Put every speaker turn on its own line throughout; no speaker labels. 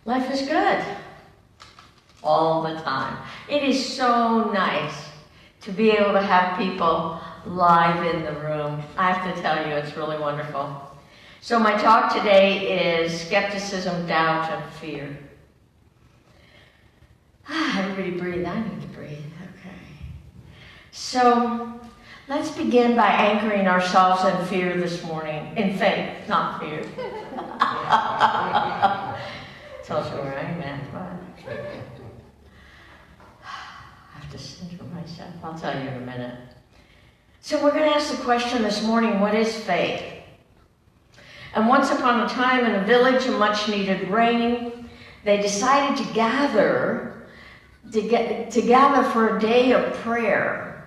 Life is good all the time. It is so nice to be able to have people live in the room. I have to tell you, it's really wonderful. So my talk today is skepticism, doubt, and fear. Everybody breathe. I need to breathe. Okay. So let's begin by anchoring ourselves in fear this morning. In faith, not fear. Tells you where I'm at. What? I have to center myself. I'll tell you in a minute. So we're going to ask the question this morning, what is faith? And once upon a time in a village of much needed rain, they decided to gather for a day of prayer.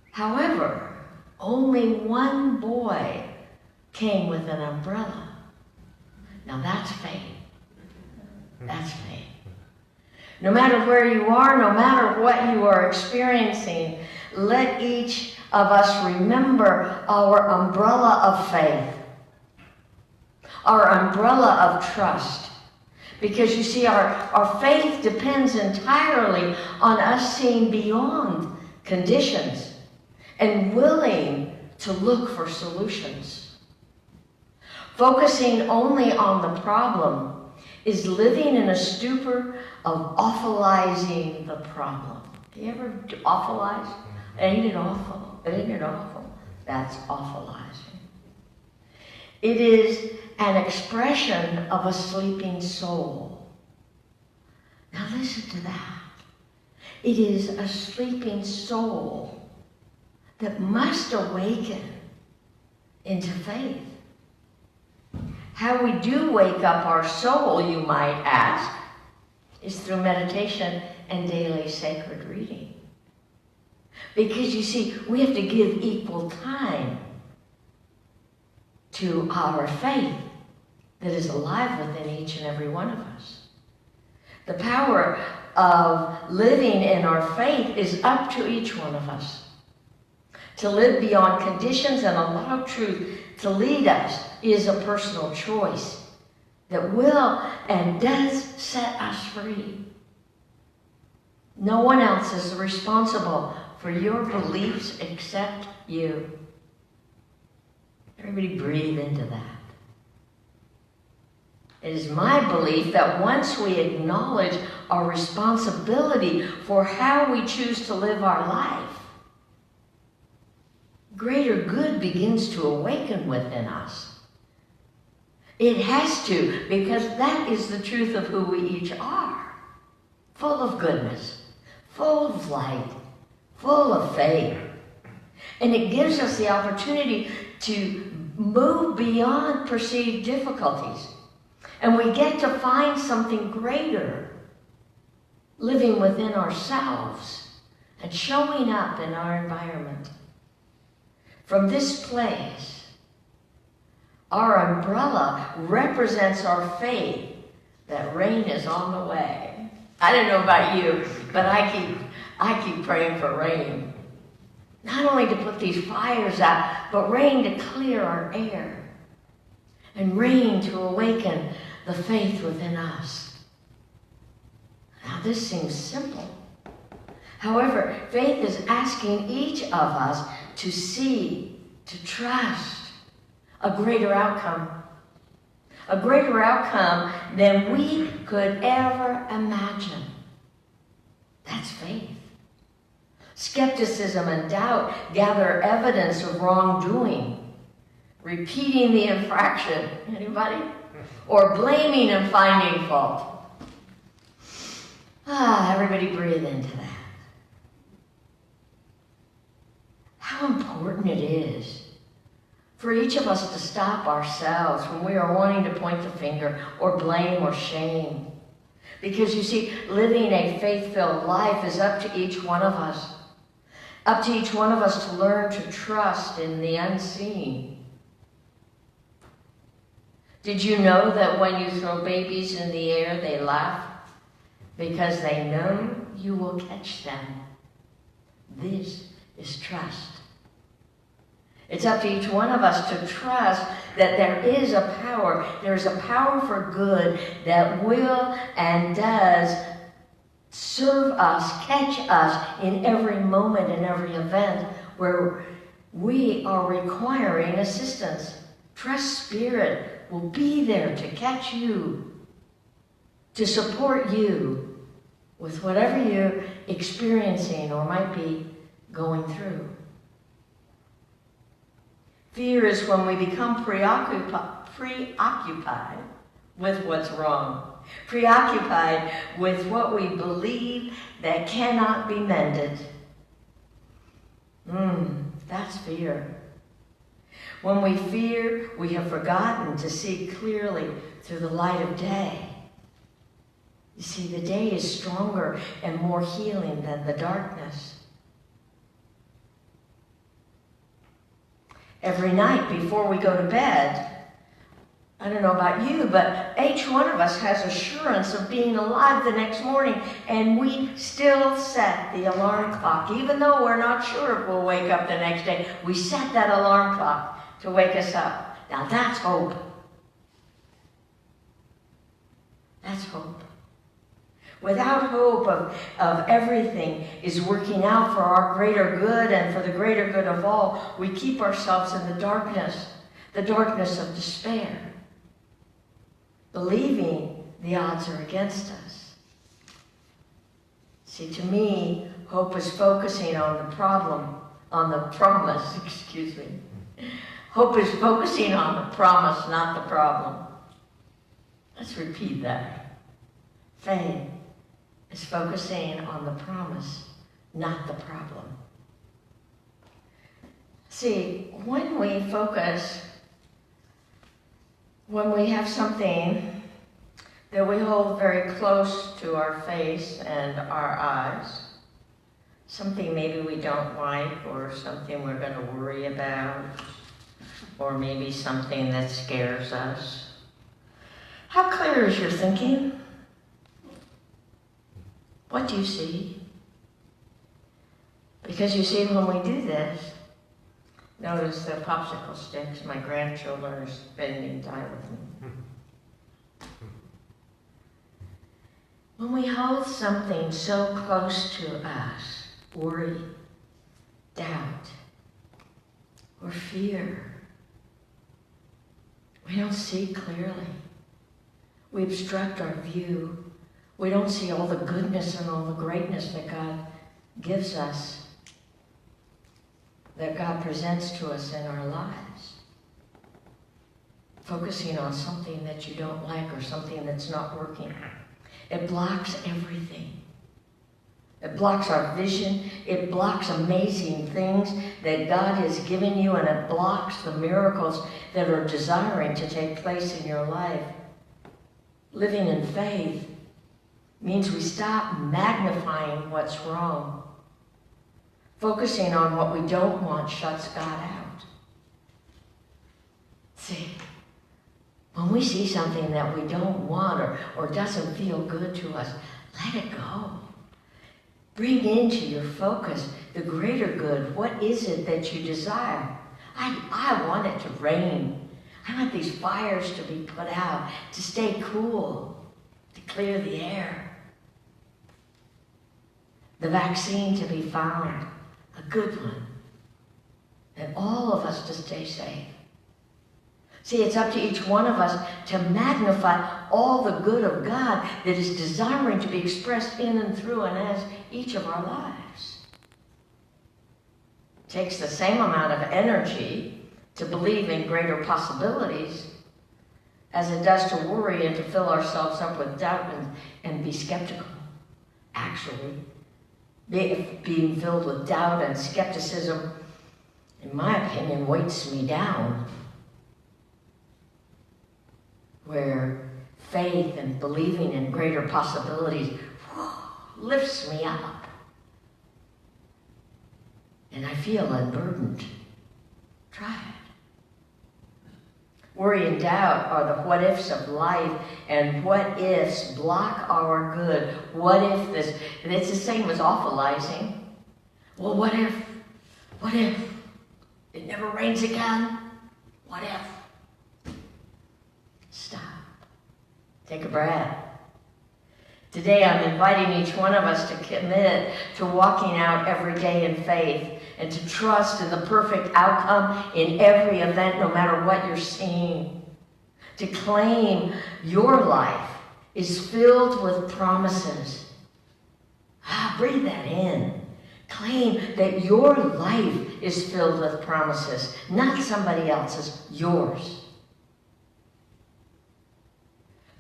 However, only one boy came with an umbrella. Now that's faith. That's faith. No matter where you are, no matter what you are experiencing, let each of us remember our umbrella of faith, our umbrella of trust. Because you see, our faith depends entirely on us seeing beyond conditions and willing to look for solutions. Focusing only on the problem is living in a stupor of awfulizing the problem. Do you ever awfulize? Ain't it awful? Ain't it awful? That's awfulizing. It is an expression of a sleeping soul. Now listen to that. It is a sleeping soul that must awaken into faith. How we do wake up our soul, you might ask, is through meditation and daily sacred reading. Because you see, we have to give equal time to our faith that is alive within each and every one of us. The power of living in our faith is up to each one of us. To live beyond conditions and allow truth to lead us is a personal choice that will and does set us free. No one else is responsible for your beliefs except you. Everybody breathe into that. It is my belief that once we acknowledge our responsibility for how we choose to live our life, greater good begins to awaken within us. It has to, because that is the truth of who we each are. Full of goodness, full of light, full of faith. And it gives us the opportunity to move beyond perceived difficulties. And we get to find something greater living within ourselves and showing up in our environment. From this place, our umbrella represents our faith that rain is on the way. I don't know about you, but I keep praying for rain. Not only to put these fires out, but rain to clear our air. And rain to awaken the faith within us. Now this seems simple. However, faith is asking each of us to see, to trust a greater outcome. A greater outcome than we could ever imagine. That's faith. Skepticism and doubt gather evidence of wrongdoing, repeating the infraction. Anybody? Or blaming and finding fault. Everybody breathe into that. How important it is for each of us to stop ourselves when we are wanting to point the finger or blame or shame. Because you see, living a faith-filled life is up to each one of us. Up to each one of us to learn to trust in the unseen. Did you know that when you throw babies in the air, they laugh? Because they know you will catch them. This is trust. It's up to each one of us to trust that there is a power. There's a power for good that will and does serve us, catch us in every moment, in every event where we are requiring assistance. Trust Spirit will be there to catch you, to support you with whatever you're experiencing or might be going through. Fear is when we become preoccupied with what's wrong, preoccupied with what we believe that cannot be mended. That's fear. When we fear, we have forgotten to see clearly through the light of day. You see, the day is stronger and more healing than the darkness. Every night before we go to bed, I don't know about you, but each one of us has assurance of being alive the next morning, and we still set the alarm clock. Even though we're not sure if we'll wake up the next day, we set that alarm clock to wake us up. Now that's hope. That's hope. Without hope of everything is working out for our greater good and for the greater good of all, we keep ourselves in the darkness of despair, believing the odds are against us. See, to me, hope is focusing on the promise. Hope is focusing on the promise, not the problem. Let's repeat that. Faith is focusing on the promise, not the problem. See, when we have something that we hold very close to our face and our eyes, something maybe we don't like, or something we're going to worry about, or maybe something that scares us, how clear is your thinking? What do you see? Because you see, when we do this, notice the popsicle sticks. My grandchildren are spending time with me. When we hold something so close to us, worry, doubt, or fear, we don't see clearly. We obstruct our view. We don't see all the goodness and all the greatness that God gives us, that God presents to us in our lives. Focusing on something that you don't like or something that's not working, it blocks everything. It blocks our vision. It blocks amazing things that God has given you, and it blocks the miracles that are desiring to take place in your life. Living in faith means we stop magnifying what's wrong. Focusing on what we don't want shuts God out. See, when we see something that we don't want or doesn't feel good to us, let it go. Bring into your focus the greater good. What is it that you desire? I want it to rain. I want these fires to be put out, to stay cool, to clear the air. The vaccine to be found, a good one, and all of us to stay safe. See, it's up to each one of us to magnify all the good of God that is desiring to be expressed in and through and as each of our lives. It takes the same amount of energy to believe in greater possibilities as it does to worry and to fill ourselves up with doubt and be skeptical. Actually, being filled with doubt and skepticism, in my opinion, weights me down. Where faith and believing in greater possibilities lifts me up. And I feel unburdened. Try it. Worry and doubt are the what-ifs of life, and what-ifs block our good. What if this, and it's the same as awfulizing. Well, what if It never rains again? What if? Stop. Take a breath. Today I'm inviting each one of us to commit to walking out every day in faith and to trust in the perfect outcome in every event, no matter what you're seeing. To claim your life is filled with promises. Breathe that in. Claim that your life is filled with promises, not somebody else's, yours.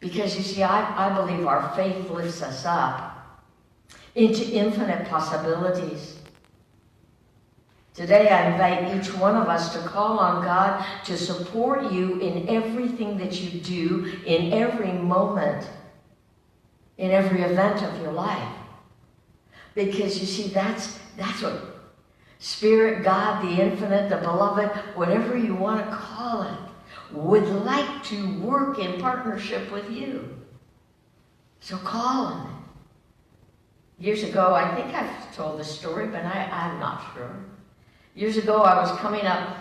Because you see, I believe our faith lifts us up into infinite possibilities. Today I invite each one of us to call on God to support you in everything that you do, in every moment, in every event of your life. Because you see, that's what Spirit, God, the infinite, the beloved, whatever you want to call it, would like to work in partnership with you. So call on it. Years ago, I think I've told this story, but I'm not sure. Years ago, I was coming up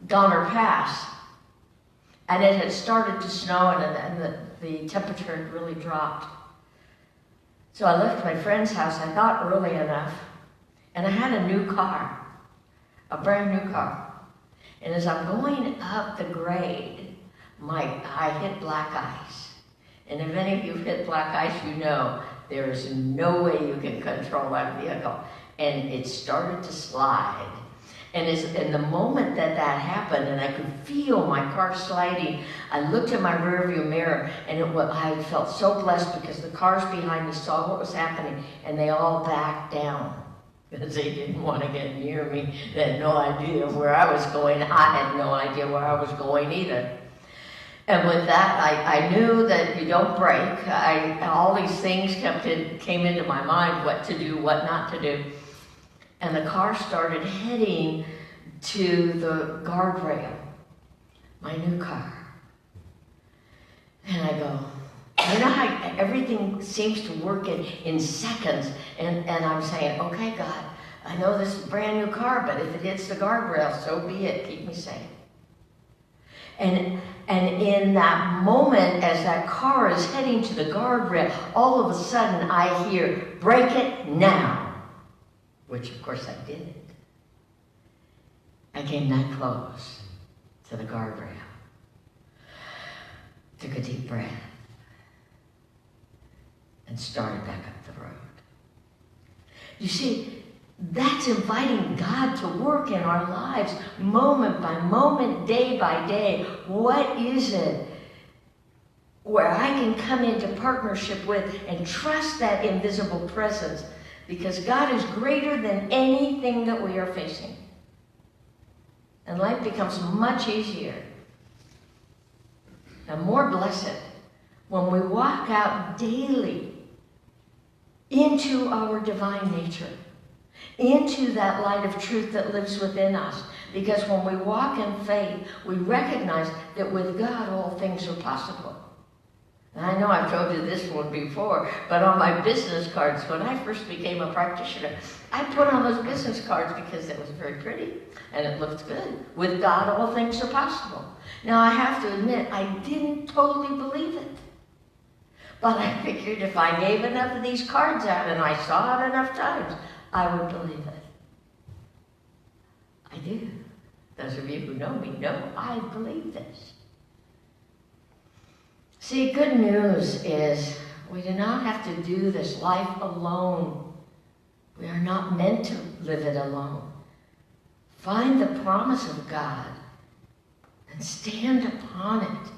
Donner Pass, and it had started to snow, and the temperature had really dropped. So I left my friend's house, I thought early enough, and I had a new car, a brand new car. And as I'm going up the grade, I hit black ice. And if any of you hit black ice, you know there is no way you can control that vehicle. And it started to slide. And in the moment that happened, and I could feel my car sliding, I looked in my rearview mirror, and I felt so blessed because the cars behind me saw what was happening, and they all backed down. Because they didn't want to get near me. They had no idea where I was going. I had no idea where I was going either. And with that, I knew that you don't brake. All these things came into my mind, what to do, what not to do. And the car started heading to the guardrail, my new car. And I go, you know how everything seems to work in seconds, and I'm saying, okay, God, I know this is a brand new car, but if it hits the guardrail, so be it, keep me safe. And in that moment, as that car is heading to the guardrail, all of a sudden I hear, "Break it now," which of course I didn't. I came that close to the guardrail. Took a deep breath. And started back up the road. You see, that's inviting God to work in our lives, moment by moment, day by day. What is it where I can come into partnership with and trust that invisible presence? Because God is greater than anything that we are facing. And life becomes much easier and more blessed when we walk out daily into our divine nature, into that light of truth that lives within us. Because when we walk in faith, we recognize that with God all things are possible. And I know I've told you this one before, but on my business cards, when I first became a practitioner, I put on those business cards because it was very pretty and it looked good. With God all things are possible. Now I have to admit, I didn't totally believe it. But I figured if I gave enough of these cards out and I saw it enough times, I would believe it. I do. Those of you who know me know I believe this. See, good news is we do not have to do this life alone. We are not meant to live it alone. Find the promise of God and stand upon it.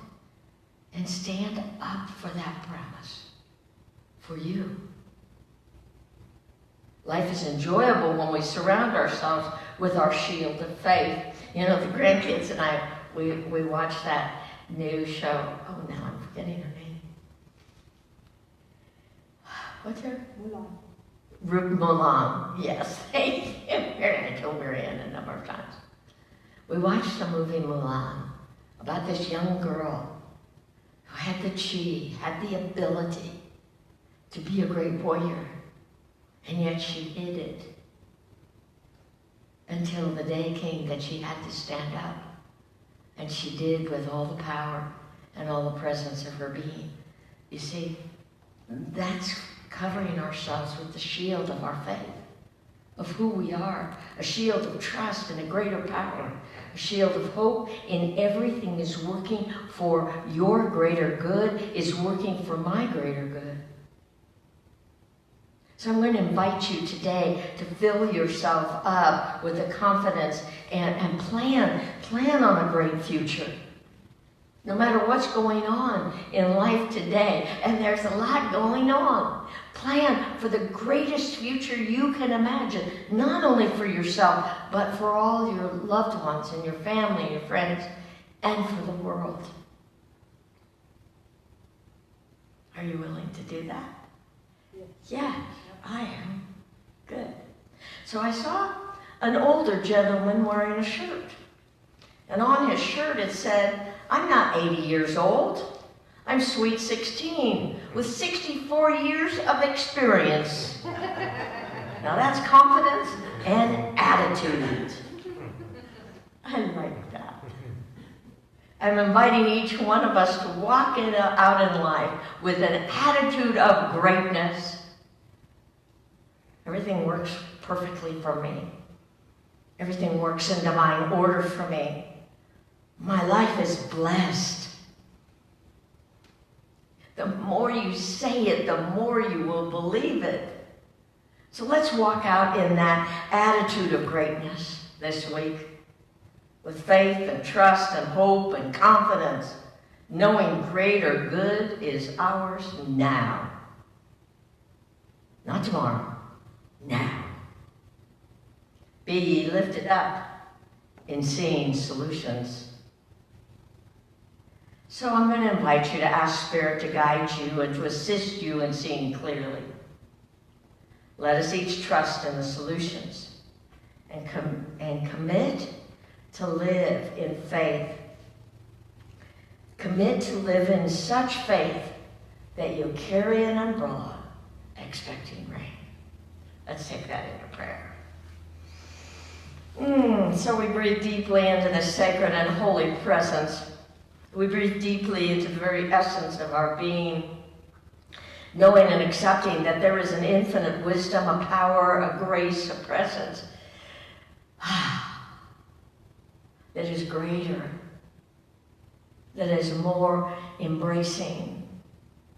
And stand up for that promise for you. Life is enjoyable when we surround ourselves with our shield of faith. You know, the grandkids and I, we watched that new show. Oh, now I'm forgetting her name. What's her? Mulan. Yes, thank you. I told Marianne a number of times. We watched the movie Mulan about this young girl who had the chi, had the ability to be a great warrior, and yet she hid it. until the day came that she had to stand up. And she did with all the power and all the presence of her being. You see, that's covering ourselves with the shield of our faith, of who we are, a shield of trust and a greater power, a shield of hope in everything is working for your greater good, is working for my greater good. So I'm going to invite you today to fill yourself up with the confidence and plan on a great future. No matter what's going on in life today, and there's a lot going on, plan for the greatest future you can imagine, not only for yourself, but for all your loved ones and your family, your friends, and for the world. Are you willing to do that? Yeah, I am. Good. So I saw an older gentleman wearing a shirt. And on his shirt it said, "I'm not 80 years old. I'm sweet 16 with 64 years of experience." Now that's confidence and attitude. I like that. I'm inviting each one of us to walk out in life with an attitude of greatness. Everything works perfectly for me. Everything works in divine order for me. My life is blessed. The more you say it, the more you will believe it. So let's walk out in that attitude of greatness this week, with faith and trust and hope and confidence, knowing greater good is ours now. Not tomorrow, now. Be ye lifted up in seeing solutions. So I'm going to invite you to ask Spirit to guide you and to assist you in seeing clearly. Let us each trust in the solutions and commit to live in faith. Commit to live in such faith that you'll carry an umbrella expecting rain. Let's take that into prayer. So we breathe deeply into the sacred and holy presence. We breathe deeply into the very essence of our being, knowing and accepting that there is an infinite wisdom, a power, a grace, a presence that is greater, that is more embracing,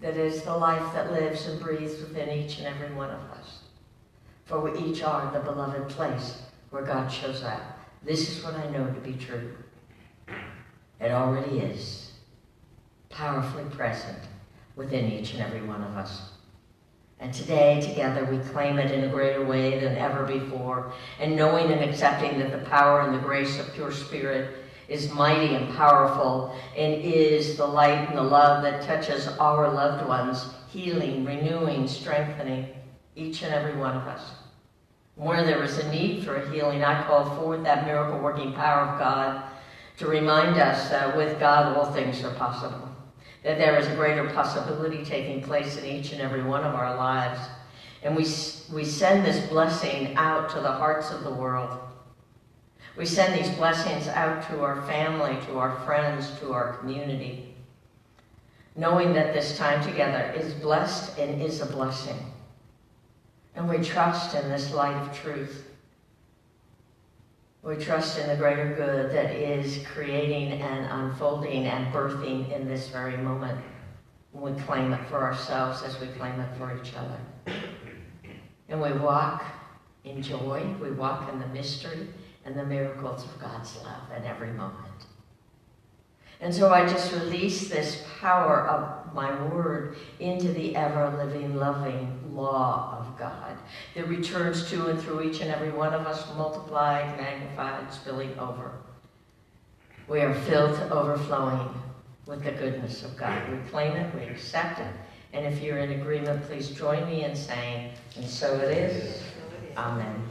that is the life that lives and breathes within each and every one of us. For we each are the beloved place where God shows up. This is what I know to be true. It already is powerfully present within each and every one of us. And today, together, we claim it in a greater way than ever before, and knowing and accepting that the power and the grace of pure spirit is mighty and powerful, and is the light and the love that touches our loved ones, healing, renewing, strengthening each and every one of us. Where there is a need for a healing, I call forth that miracle-working power of God to remind us that with God all things are possible, that there is a greater possibility taking place in each and every one of our lives. And we send this blessing out to the hearts of the world. We send these blessings out to our family, to our friends, to our community, knowing that this time together is blessed and is a blessing. And we trust in this light of truth. We trust in the greater good that is creating and unfolding and birthing in this very moment. We claim it for ourselves as we claim it for each other. And we walk in joy, we walk in the mystery and the miracles of God's love in every moment. And so I just release this power of my word into the ever-living, loving law of God that returns to and through each and every one of us, multiplied, magnified, spilling over. We are filled to overflowing with the goodness of God. We claim it, we accept it, and if you're in agreement, please join me in saying, and so it is. Amen.